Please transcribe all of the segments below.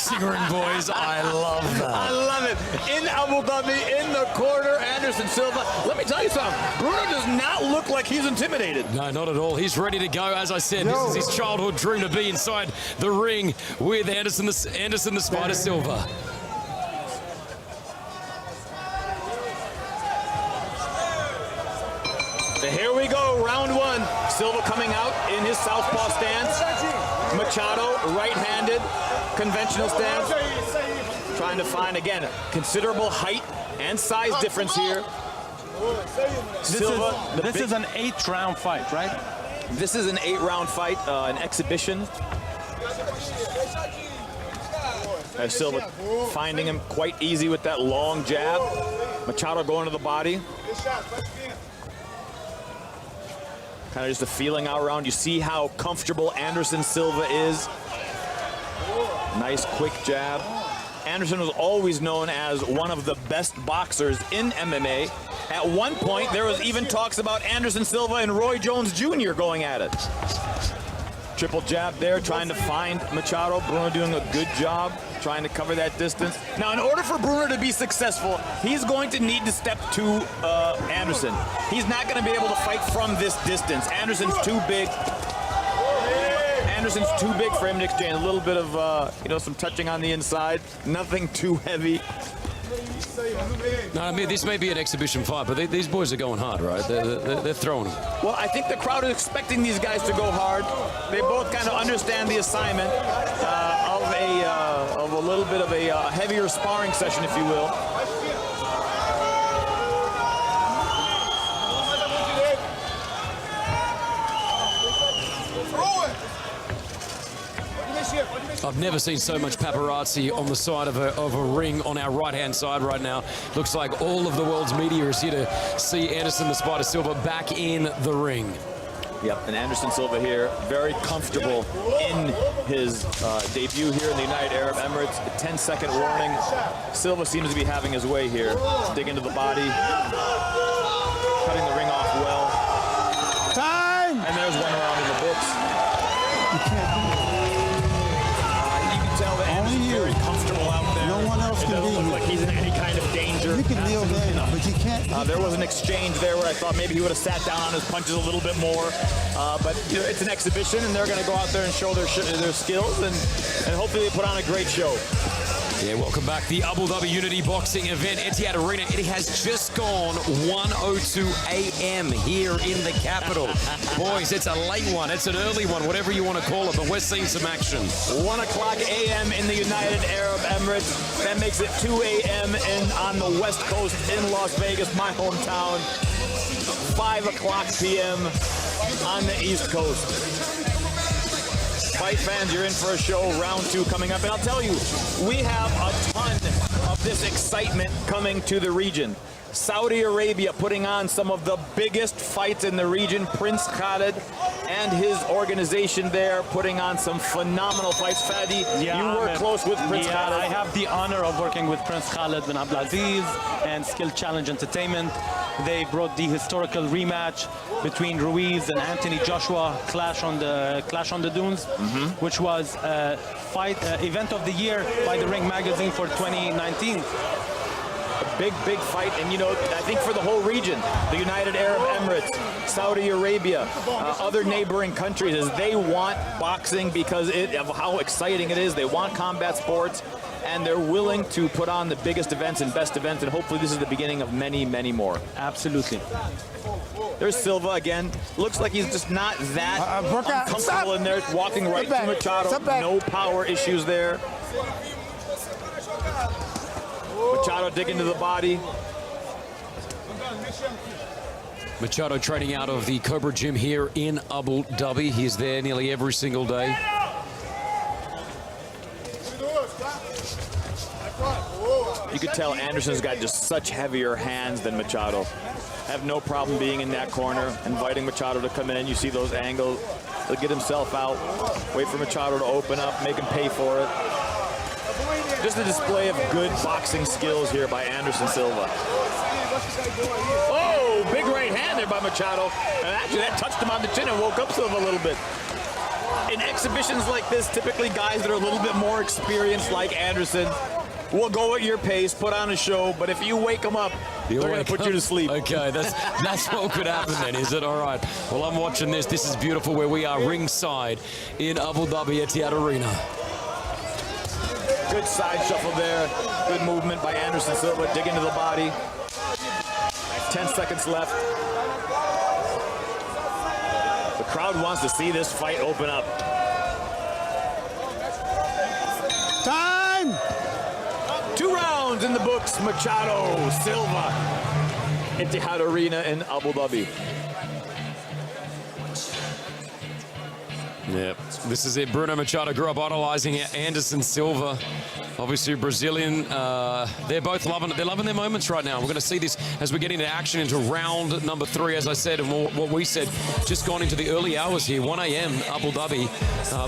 boxing ring, boys. I love that. I love it. In Abu Dhabi, in the corner, Anderson Silva. Let me tell you something. Bruno does not look like he's intimidated. No, not at all. He's ready to go. As I said, this is his childhood dream to be inside the ring with Anderson the Spider Silva. Here we go, round one. Silva coming out in his southpaw stance. Machado, right-handed, conventional stance. Trying to find, again, considerable height and size difference here. Silva, this is an 8-round fight, right? This is an 8-round fight, an exhibition. Silva finding him quite easy with that long jab. Machado going to the body. Kind of just a feeling out around. You see how comfortable Anderson Silva is. Nice quick jab. Anderson was always known as one of the best boxers in MMA. At one point, there was even talks about Anderson Silva and Roy Jones Jr. going at it. Triple jab there, trying to find Machado. Bruno doing a good job trying to cover that distance. Now, in order for Bruno to be successful, he's going to need to step to Anderson. He's not going to be able to fight from this distance. Anderson's too big. Anderson's too big for him to exchange. A little bit of, you know, some touching on the inside. Nothing too heavy. No, I mean, this may be an exhibition fight, but these boys are going hard, right? They're throwing them. Well, I think the crowd is expecting these guys to go hard. They both kind of understand the assignment of a little bit of a heavier sparring session, if you will. I've never seen so much paparazzi on the side of a ring on our right-hand side right now. Looks like all of the world's media is here to see Anderson the Spider Silva back in the ring. Yep, and Anderson Silva here, very comfortable in his debut here in the United Arab Emirates. A 10-second warning. Silva seems to be having his way here. Dig into the body. Cutting the ring off well. Time! And there's one round in the books. You can't do it. You can tell that Anderson's very comfortable out there. No one else it can doesn't be look here. like he's in any kind of danger. You can kneel down, but you can't. There was an exchange there where I thought maybe he would have sat down on his punches a little bit more. But you know, it's an exhibition, and they're going to go out there and show their skills, and hopefully they put on a great show. Yeah, welcome back. The Abu Dhabi Unity Boxing event, Etihad Arena. It has just gone 1:02 a.m. here in the capital. Boys, it's a late one. It's an early one, whatever you want to call it, but we're seeing some action. 1 o'clock a.m. in the United Arab Emirates. That makes it 2 a.m. on the West Coast in Las Vegas, my hometown. 5 o'clock p.m. on the East Coast. Fight fans, you're in for a show. Round 2 coming up. And I'll tell you, we have a ton of this excitement coming to the region. Saudi Arabia putting on some of the biggest fights in the region. Prince Khalid and his organization there putting on some phenomenal fights. Fadi, you were close with Prince Khalid. I have the honor of working with Prince Khalid bin Abdulaziz and Skill Challenge Entertainment. They brought the historical rematch between Ruiz and Anthony Joshua, Clash on the Dunes, which was event of the year by the Ring Magazine for 2019. Big fight, and you know, I think for the whole region, the United Arab Emirates, Saudi Arabia, other neighboring countries, as they want boxing because of how exciting it is. They want combat sports, and they're willing to put on the biggest events and best events, and hopefully this is the beginning of many, many more. Absolutely. There's Silva again. Looks like he's just not that uncomfortable in there, walking right to Machado. No power issues there. Machado digging to the body. Machado training out of the Cobra Gym here in Abu Dhabi. He's there nearly every single day. You could tell Anderson's got just such heavier hands than Machado. Have no problem being in that corner, inviting Machado to come in. You see those angles. He'll get himself out, wait for Machado to open up, make him pay for it. Just a display of good boxing skills here by Anderson Silva. Oh, big right hand there by Machado. And actually that touched him on the chin and woke up Silva a little bit. in exhibitions like this, typically guys that are a little bit more experienced, like Anderson, will go at your pace, put on a show, but if you wake them up, they're going to put you to sleep. Okay, that's what could happen then, is it? All right. Well, I'm watching this. This is beautiful where we are ringside in Abu Dhabi Etihad Arena. Good side shuffle there. Good movement by Anderson Silva. Dig into the body. 10 seconds left. The crowd wants to see this fight open up. Time! 2 rounds in the books. Machado, Silva. Etihad Arena in Abu Dhabi. Yep, this is it. Bruno Machado grew up idolizing Anderson Silva. Obviously Brazilian. They're both loving it. They're loving their moments right now. We're going to see this as we get into action into round number 3, as I said, and what we said, just gone into the early hours here, 1 a.m. Abu Dhabi.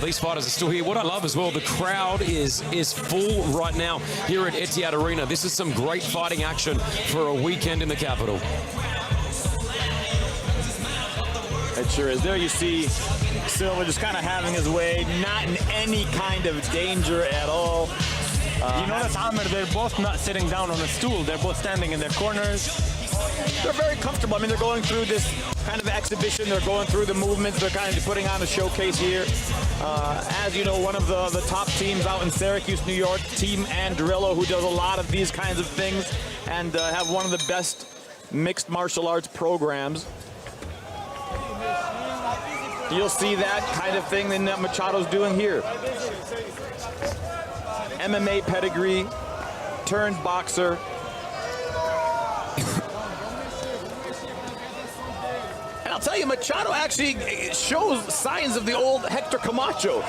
These fighters are still here. What I love as well, the crowd is full right now here at Etihad Arena. This is some great fighting action for a weekend in the capital. It sure is. There you see Silva just kind of having his way, not in any kind of danger at all. You notice, Amir, they're both not sitting down on a stool. They're both standing in their corners. They're very comfortable. I mean, they're going through this kind of exhibition. They're going through the movements. They're kind of putting on a showcase here. As you know, one of the top teams out in Syracuse, New York, Team Andrillo, who does a lot of these kinds of things and have one of the best mixed martial arts programs. You'll see that kind of thing that Machado's doing here. MMA pedigree, turned boxer. And I'll tell you, Machado actually shows signs of the old Hector Camacho.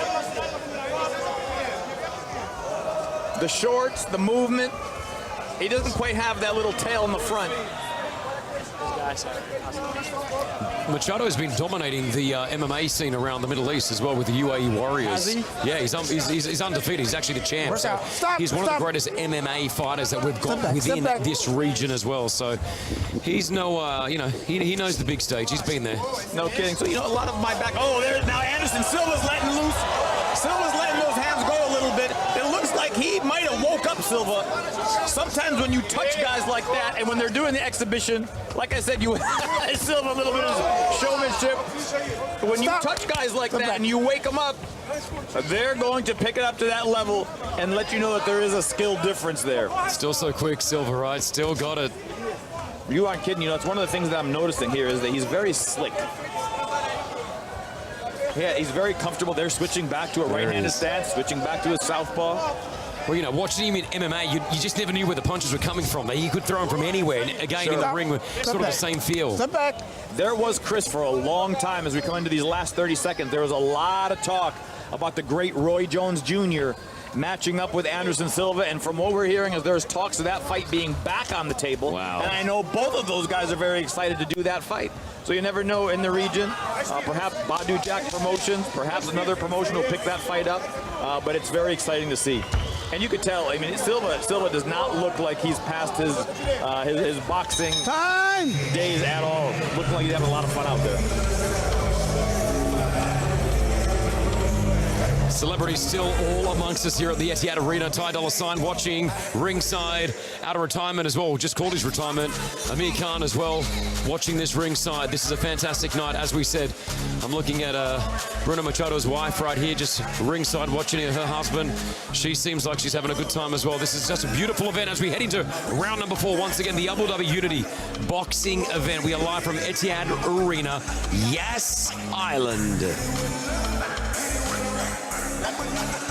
The shorts, the movement. He doesn't quite have that little tail in the front. Machado has been dominating the MMA scene around the Middle East as well with the UAE Warriors. Has he? Yeah, he's undefeated. He's actually the champ. So he's one of the greatest MMA fighters that we've got within this region as well. So he's no, he knows the big stage. He's been there. No kidding. So, a lot of my back. Oh, there's now Anderson Silva's letting loose. Silva's letting those hands go a little bit. It looks like he might have woke up Silva. Sometimes when you touch guys like that, and when they're doing the exhibition, like I said, you Silva a little bit of showmanship. When you touch guys like that and you wake them up, they're going to pick it up to that level and let you know that there is a skill difference there. Still so quick, Silva, right? Still got it. You aren't kidding. It's one of the things that I'm noticing here is that he's very slick. Yeah, he's very comfortable. They're switching back to a right-handed stance, switching back to a southpaw. Well, watching him in MMA, you just never knew where the punches were coming from. He could throw them from anywhere. And again, in the ring, with sort of the same feel. Step back. There was, Chris, for a long time, as we come into these last 30 seconds, there was a lot of talk about the great Roy Jones Jr. matching up with Anderson Silva. And from what we're hearing is there's talks of that fight being back on the table. Wow. And I know both of those guys are very excited to do that fight. So you never know in the region. Perhaps Badu Jack Promotions, perhaps another promotion will pick that fight up. But it's very exciting to see. And you could tell, I mean, Silva does not look like he's past his boxing days at all. Looking like he's having a lot of fun out there. Celebrities still all amongst us here at the Etihad Arena. Ty Dolla $ign watching ringside, out of retirement as well. Just called his retirement. Amir Khan as well, watching this ringside. This is a fantastic night, as we said. I'm looking at Bruno Machado's wife right here, just ringside watching her husband. She seems like she's having a good time as well. This is just a beautiful event as we head into round number 4. Once again, the Abu Dhabi Unity boxing event. We are live from Etihad Arena, Yas Island.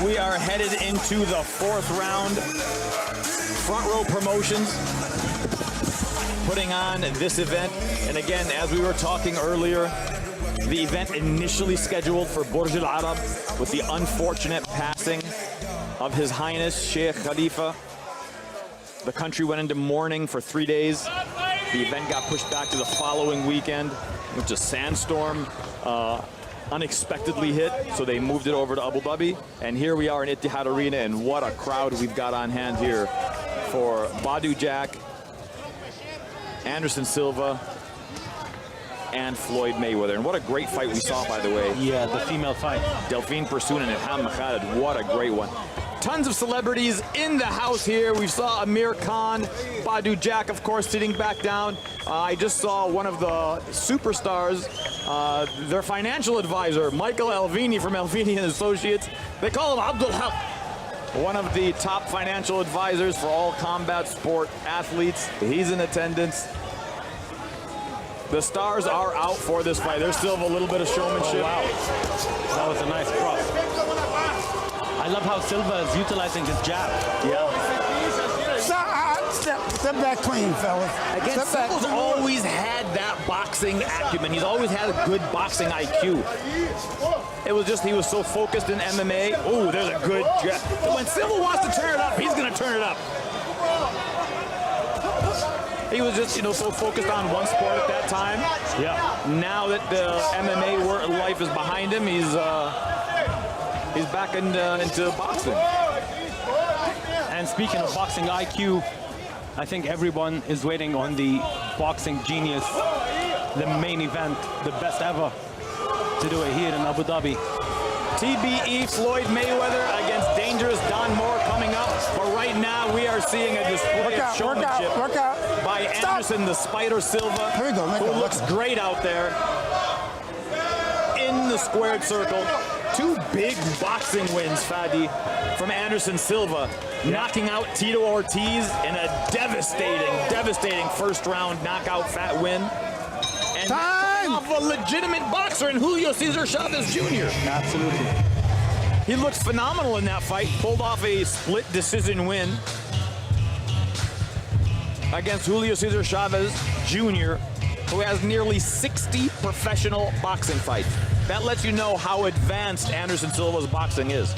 We are headed into the 4th round. Front Row Promotions putting on this event. And again, as we were talking earlier, the event initially scheduled for Burj Al Arab with the unfortunate passing of His Highness Sheikh Khalifa. The country went into mourning for 3 days. The event got pushed back to the following weekend, which a sandstorm unexpectedly hit, so they moved it over to Abu Dhabi. And here we are in Etihad Arena, and what a crowd we've got on hand here for Badu Jack, Anderson Silva, and Floyd Mayweather. And what a great fight we saw, by the way. Yeah, the female fight. Delphine Persoon and Ilham Machado. What a great one. Tons of celebrities in the house here. We saw Amir Khan, Badu Jack, of course, sitting back down. I just saw one of the superstars, their financial advisor, Michael Alvini from Alvini and Associates. They call him Abdul Haq. One of the top financial advisors for all combat sport athletes. He's in attendance. The stars are out for this fight. There's still a little bit of showmanship. Oh, wow. That was a nice cross. I love how Silva is utilizing his jab. Yeah. Step back clean, fellas. Again, Silva's always had that boxing acumen. He's always had a good boxing IQ. It was just he was so focused in MMA. Oh, there's a good jab. When Silva wants to turn it up, he's going to turn it up. He was just, so focused on one sport at that time. Yeah. Now that the MMA life is behind him, he's back into boxing. And speaking of boxing IQ, I think everyone is waiting on the boxing genius, the main event, the best ever, to do it here in Abu Dhabi. TBE Floyd Mayweather against dangerous Don Moore coming up. But right now we are seeing a display of showmanship by Anderson the Spider Silva, who looks great out there in the squared circle. Two big boxing wins, Fadi, from Anderson Silva, knocking out Tito Ortiz in a devastating first-round knockout fat win. And off a legitimate boxer in Julio Cesar Chavez Jr. Absolutely. He looked phenomenal in that fight, pulled off a split decision win against Julio Cesar Chavez Jr., who has nearly 60 professional boxing fights. That lets you know how advanced Anderson Silva's boxing is.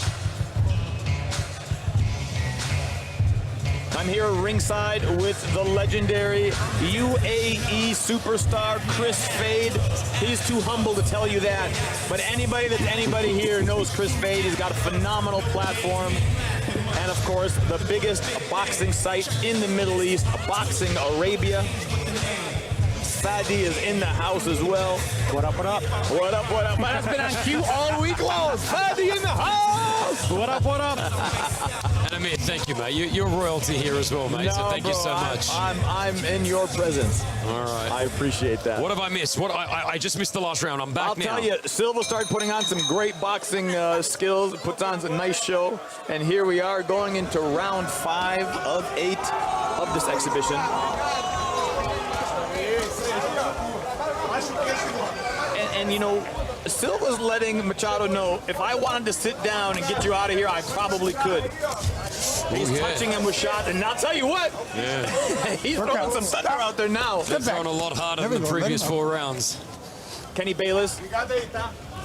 I'm here ringside with the legendary UAE superstar Chris Fade. He's too humble to tell you that, but anybody here knows Chris Fade. He's got a phenomenal platform, and of course, the biggest boxing site in the Middle East, Boxing Arabia. Fadi is in the house as well. What up, what up? What up, what up? Man, that's been on cue all week long. Fadi in the house! What up, what up? And Amir, thank you, mate. You're royalty here as well, mate, so thank you so much. I'm in your presence. All right. I appreciate that. What have I missed? I just missed the last round. I'm back now. I'll tell you, Silva started putting on some great boxing skills, puts on a nice show, and here we are going into round 5 of 8 of this exhibition. And Silva's letting Machado know, if I wanted to sit down and get you out of here, I probably could. He's touching him with shots, and I'll tell you what, he's throwing some thunder out there now. They're throwing a lot harder than the previous 4 rounds. Kenny Bayless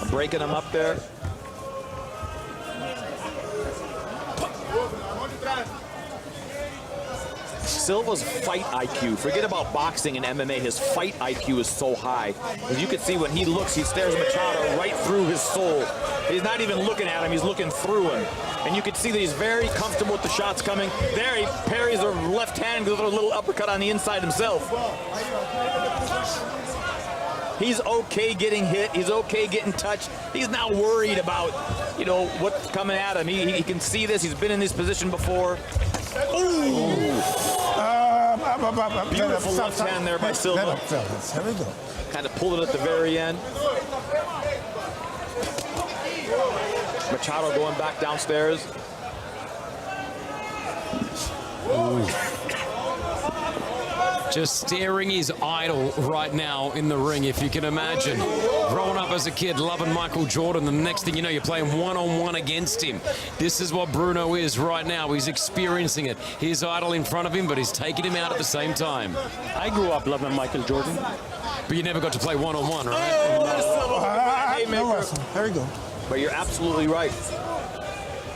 breaking him up there. Silva's fight IQ, forget about boxing and MMA, his fight IQ is so high. As you can see, when he looks, he stares Machado right through his soul. He's not even looking at him, he's looking through him. And you can see that he's very comfortable with the shots coming. There, he parries a left hand, gives a little uppercut on the inside himself. He's okay getting hit, he's okay getting touched. He's not worried about, what's coming at him. He can see this, he's been in this position before. Ooh! Beautiful left hand there by Silva. Here we go. Kind of pulled it at the very end. Machado going back downstairs. Ooh. Just staring his idol right now in the ring, if you can imagine. Growing up as a kid, loving Michael Jordan, the next thing you know, you're playing one-on-one against him. This is what Bruno is right now. He's experiencing it. His idol in front of him, but he's taking him out at the same time. I grew up loving Michael Jordan. But you never got to play one-on-one, right? There you go. But you're absolutely right.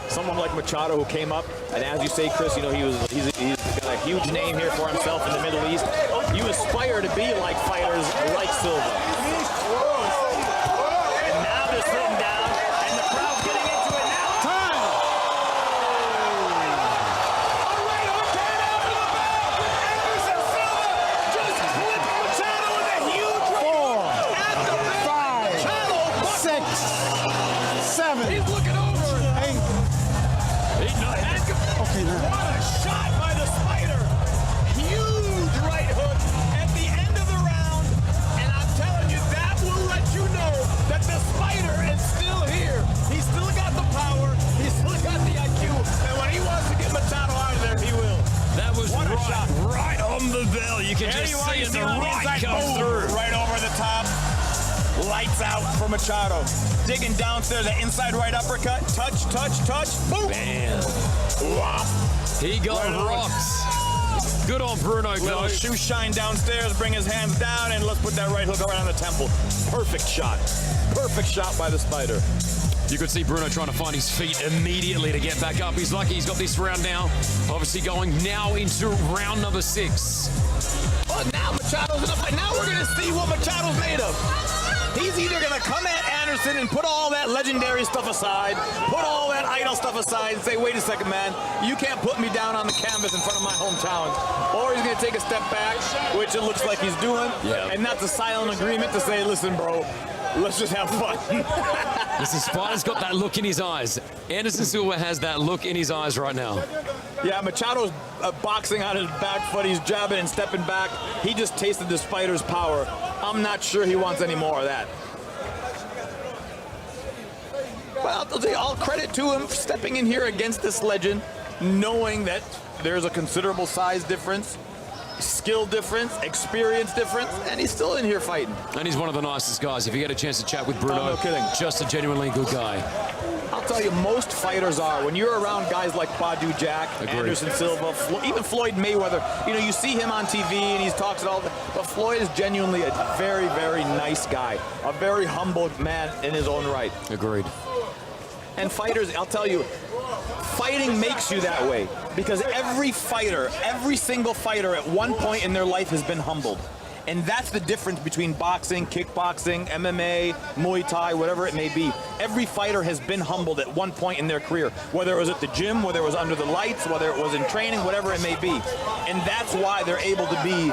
Someone like Machado who came up, and as you say, Chris, he's got a huge name here for himself in the Middle East. You aspire to be like fighters like Silva. And now they're sitting down, and the crowd's getting into it now. Time! All right, overtime after the bell. Anderson Silva just clipped Machado with a huge right. can There just you are, see you it, see the on the right inside, comes boom, through. right over the top. Lights out for Machado. Digging downstairs, the inside right uppercut. Touch, touch, touch. Boom. Man, Wow. he got Right on. rocks. Good on Bruno, Little though. shoe shine downstairs, bring his hands down, and let's put that right hook around the temple. Perfect shot. Perfect shot by the Spider. You could see Bruno trying to find his feet immediately to get back up. He's lucky he's got this round now. Obviously going now into round number 6. Well, now Machado's in the fight. Now we're going to see what Machado's made of. He's either going to come at Anderson and put all that legendary stuff aside, put all that idol stuff aside and say, wait a second, man, you can't put me down on the canvas in front of my hometown. Or he's going to take a step back, which it looks like he's doing. Yeah. And that's a silent agreement to say, listen, bro, let's just have fun. Listen, Spider's got that look in his eyes. Anderson Silva has that look in his eyes right now. Yeah, Machado's boxing on his back foot. He's jabbing and stepping back. He just tasted the Spider's power. I'm not sure he wants any more of that. Well, I'll say all credit to him for stepping in here against this legend, knowing that there's a considerable size difference, skill difference, experience difference, and he's still in here fighting. And he's one of the nicest guys. If you get a chance to chat with Bruno, Oh, no kidding. just a genuinely good guy. I'll tell you, most fighters are. When you're around guys like Badu Jack, Agreed. Anderson Silva, even Floyd Mayweather, you know, you see him on TV and he talks it all, but Floyd is genuinely a very, very nice guy, a very humble man in his own right. Agreed. And fighters, I'll tell you, fighting makes you that way because every fighter, every single fighter at one point in their life has been humbled. And that's the difference between boxing, kickboxing, MMA, Muay Thai, whatever it may be. Every fighter has been humbled at one point in their career, whether it was at the gym, whether it was under the lights, whether it was in training, whatever it may be. And that's why they're able to be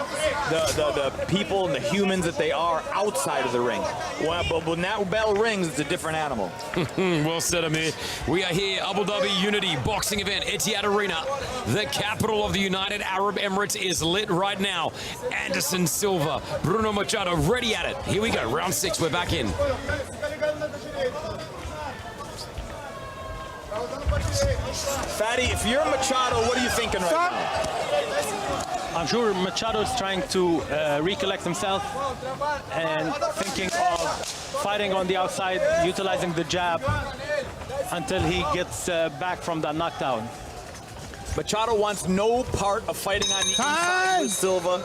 the people and the humans that they are outside of the ring. Well, but when that bell rings, it's a different animal. Well said, Amir. We are here, Abu Dhabi Unity boxing event, Etihad Arena. The capital of the United Arab Emirates is lit right now. Anderson Silva, Bruno Machado, ready at it. Here we go, round 6, we're back in. Fatty, if you're Machado, what are you thinking right now? I'm sure Machado is trying to recollect himself and thinking of fighting on the outside, utilizing the jab until he gets back from that knockdown. Machado wants no part of fighting on the inside with Silva.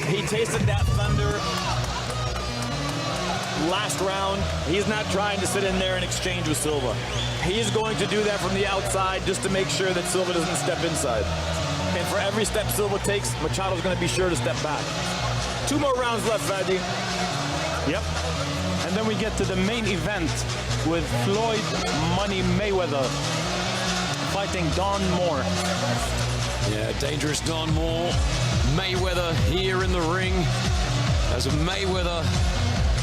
He tasted that thunder last round. He's not trying to sit in there and exchange with Silva. He's going to do that from the outside just to make sure that Silva doesn't step inside. And for every step Silva takes, Machado's going to be sure to step back. 2 more rounds left, Fadi. Yep. And then we get to the main event with Floyd Money Mayweather fighting Don Moore. Yeah, dangerous Don Moore. Mayweather here in the ring. As Mayweather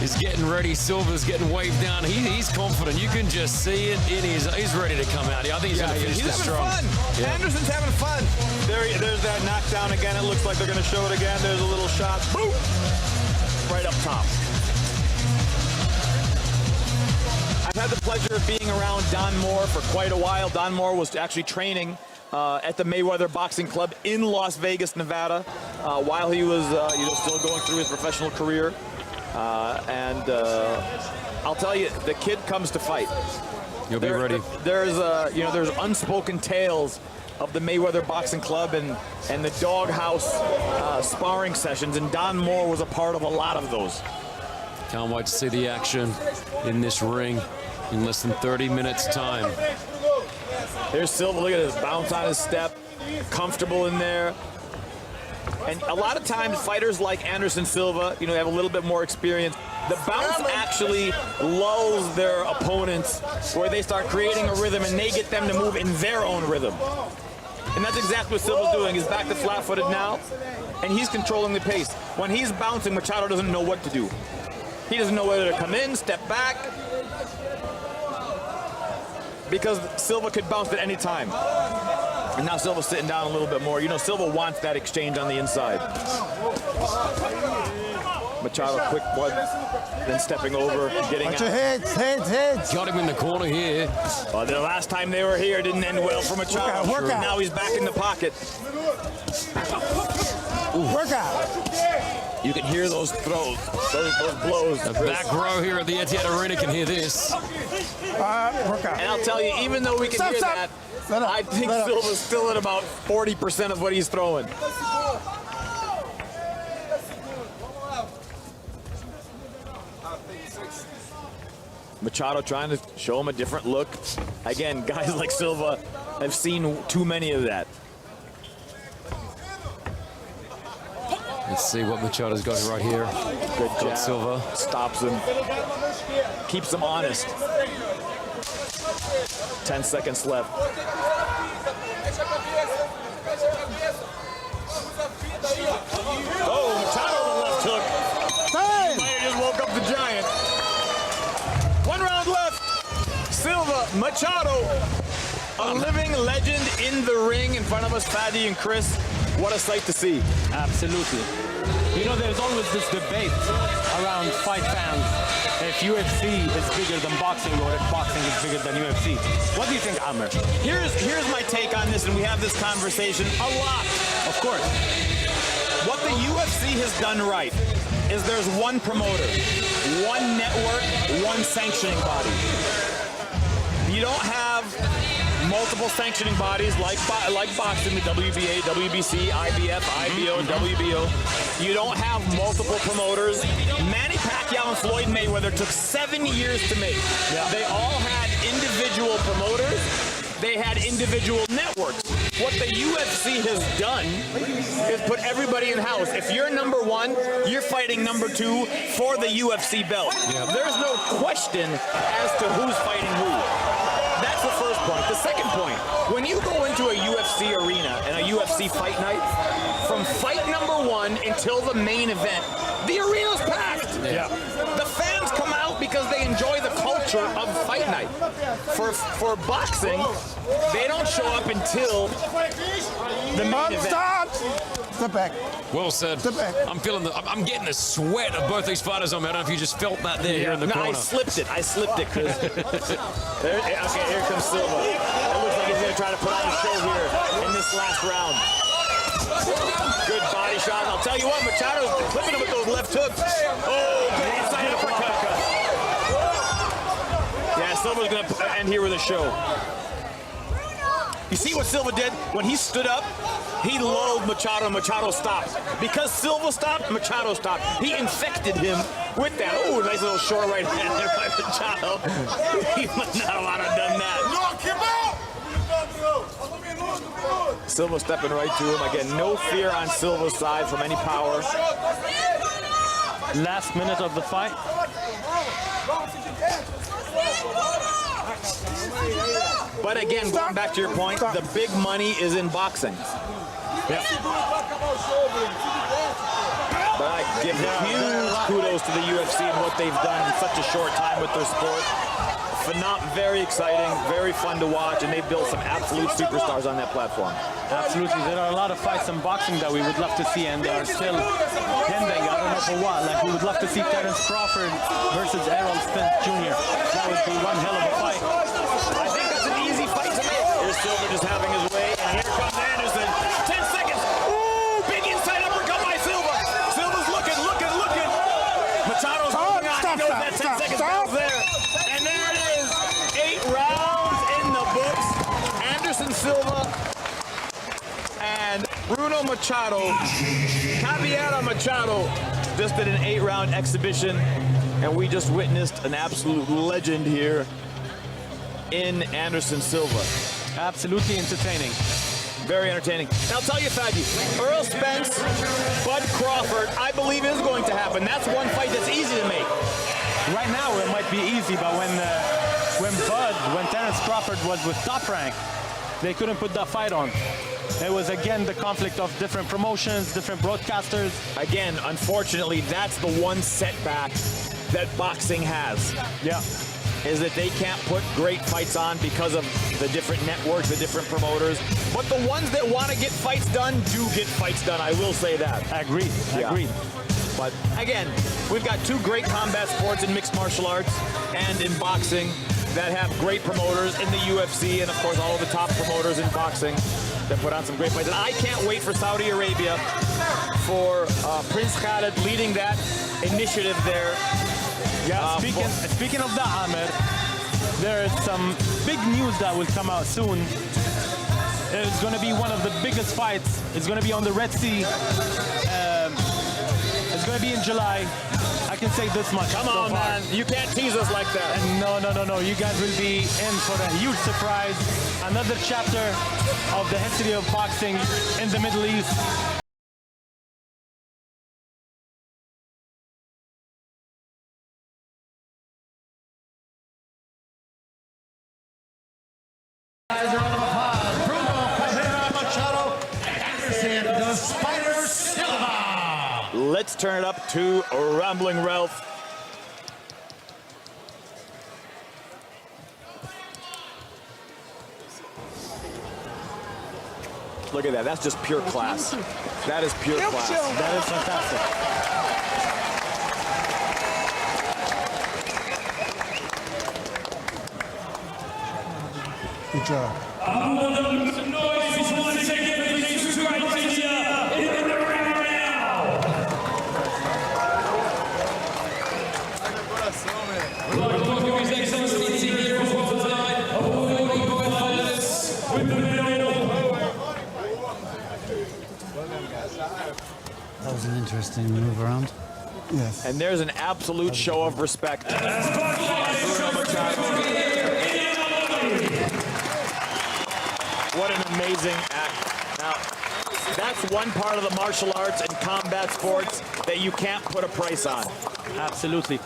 is getting ready, Silva's getting waved down. He's confident. You can just see it in his. He's ready to come out here. I think he's going to finish he's this having strong. fun. Yeah. Anderson's having fun. There's that knockdown again. It looks like they're going to show it again. There's a little shot. Boom! Right up top. I've had the pleasure of being around Don Moore for quite a while. Don Moore was actually training at the Mayweather Boxing Club in Las Vegas, Nevada, while he was still going through his professional career. I'll tell you, the kid comes to fight. You'll be ready. There's unspoken tales of the Mayweather Boxing Club and the doghouse sparring sessions, and Don Moore was a part of a lot of those. Can't wait to see the action in this ring in less than 30 minutes time. Here's Silva, look at his bounce on his step, comfortable in there. And a lot of times fighters like Anderson Silva, have a little bit more experience. The bounce actually lulls their opponents where they start creating a rhythm and they get them to move in their own rhythm. And that's exactly what Silva's doing. He's back to flat-footed now, and he's controlling the pace. When he's bouncing, Machado doesn't know what to do. He doesn't know whether to come in, step back, because Silva could bounce at any time. And now Silva's sitting down a little bit more. Silva wants that exchange on the inside. Machado, quick one, then stepping over, getting Watch out. your heads. Got him in the corner here. Well, the last time they were here didn't end well for Machado. Work out. Now he's back in the pocket. Workout. You can hear those throws, those blows. The back row here at the Etihad Arena can hear this. Workout. And I'll tell you, even though we can hear that, I think Silva's still at about 40% of what he's throwing. Machado trying to show him a different look. Again, guys like Silva have seen too many of that. Let's see what Machado's got right here. Good jab. Silva. Stops him. Keeps him honest. 10 seconds left. Oh, Machado with the left hook. Might have just woke up the giant. 1 round left. Silva, Machado, a living legend in the ring in front of us, Fadi and Chris. What a sight to see. Absolutely. You know, there's always this debate around fight fans if UFC is bigger than boxing or if boxing is bigger than UFC. What do you think, Amr? Here's my take on this, and we have this conversation a lot. Of course. What the UFC has done right is there's one promoter, one network, one sanctioning body. You don't have multiple sanctioning bodies like boxing, the WBA, WBC, IBF, IBO, and WBO. You don't have multiple promoters. Manny Pacquiao and Floyd Mayweather took 7 years to make. Yeah. They all had individual promoters. They had individual networks. What the UFC has done is put everybody in-house. If you're number one, you're fighting number two for the UFC belt. Yep. There's no question as to who's fighting who. That's the first point. The second point, when you go into a UFC arena and a UFC fight night, from fight number one until the main event, the arena's packed. Yeah. The fans come out because they enjoy the culture of fight night. For boxing, they don't show up until the main event. Stop! Step back. Well said. Step back. I'm getting the sweat of both these fighters on me. I don't know if you just felt that there here in the corner. I slipped it, Chris. Okay, here comes Silva. It looks like he's going to try to put on a show here in this last round. Good body shot. I'll tell you what, Machado's clipping him with those left hooks. Oh, good inside uppercut. Yeah, Silva's going to end here with a show. You see what Silva did? When he stood up, he lulled Machado, and Machado stopped. Because Silva stopped, Machado stopped. He infected him with that. Oh, nice little short right hand there by Machado. He must not want to have done that. Silva stepping right to him. Again, no fear on Silva's side from any power. Last minute of the fight. But again, going back to your point, the big money is in boxing. Yeah. But I give huge kudos to the UFC and what they've done in such a short time with their sport. Very exciting, very fun to watch, and they've built some absolute superstars on that platform. Absolutely. There are a lot of fights in boxing that we would love to see and are still pending. I don't know for what. Like, we would love to see Terence Crawford versus Errol Spence Jr. That would be one hell of a fight. I think that's an easy fight to make. Here's Silva just having his way, and here comes Anderson. 10 seconds. Ooh, big inside uppercut by Silva. Silva's looking. Machado's moving on. He knows that 10 seconds bounce there. And there it is. 8 rounds in the books. Anderson Silva and Bruno Machado. Caveira Machado just did an 8-round exhibition, and we just witnessed an absolute legend here in Anderson Silva. Absolutely entertaining. Very entertaining. And I'll tell you, Fadi, Errol Spence, Bud Crawford, I believe is going to happen. That's one fight that's easy to make. Right now it might be easy, but when Terence Crawford was with Top Rank, they couldn't put that fight on. It was, again, the conflict of different promotions, different broadcasters. Again, unfortunately, that's the one setback that boxing has. Yeah. Is that they can't put great fights on because of the different networks, the different promoters. But the ones that want to get fights done do get fights done. I will say that. Agreed. But again, we've got two great combat sports in mixed martial arts and in boxing. that have great promoters in the UFC and, of course, all of the top promoters in boxing that put on some great fights. And I can't wait for Saudi Arabia, for Prince Khalid leading that initiative there. Yeah, speaking of that, Amir, there is some big news that will come out soon. It's going to be one of the biggest fights. It's going to be on the Red Sea. It's going to be in July. I can say this much. Come on, man. You can't tease us like that. And no. You guys will be in for a huge surprise. Another chapter of the history of boxing in the Middle East. Bruno Machado Anderson Silva. Let's turn it up to Rambling Ralph. Look at that. That's just pure class. That is pure class. That is fantastic. Good job. Some noise. Just want to take it, please. Two criteria in the ring right now. We'd like to welcome His Excellency here as well tonight. Awarding both fighters with the medal. That was an interesting move around. Yes. And there's an absolute show of respect. Bruno Machado. What an amazing act. Now, that's one part of the martial arts and combat sports that you can't put a price on. Absolutely.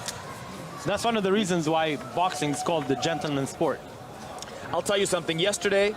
That's one of the reasons why boxing is called the gentleman's sport. I'll tell you something. Yesterday,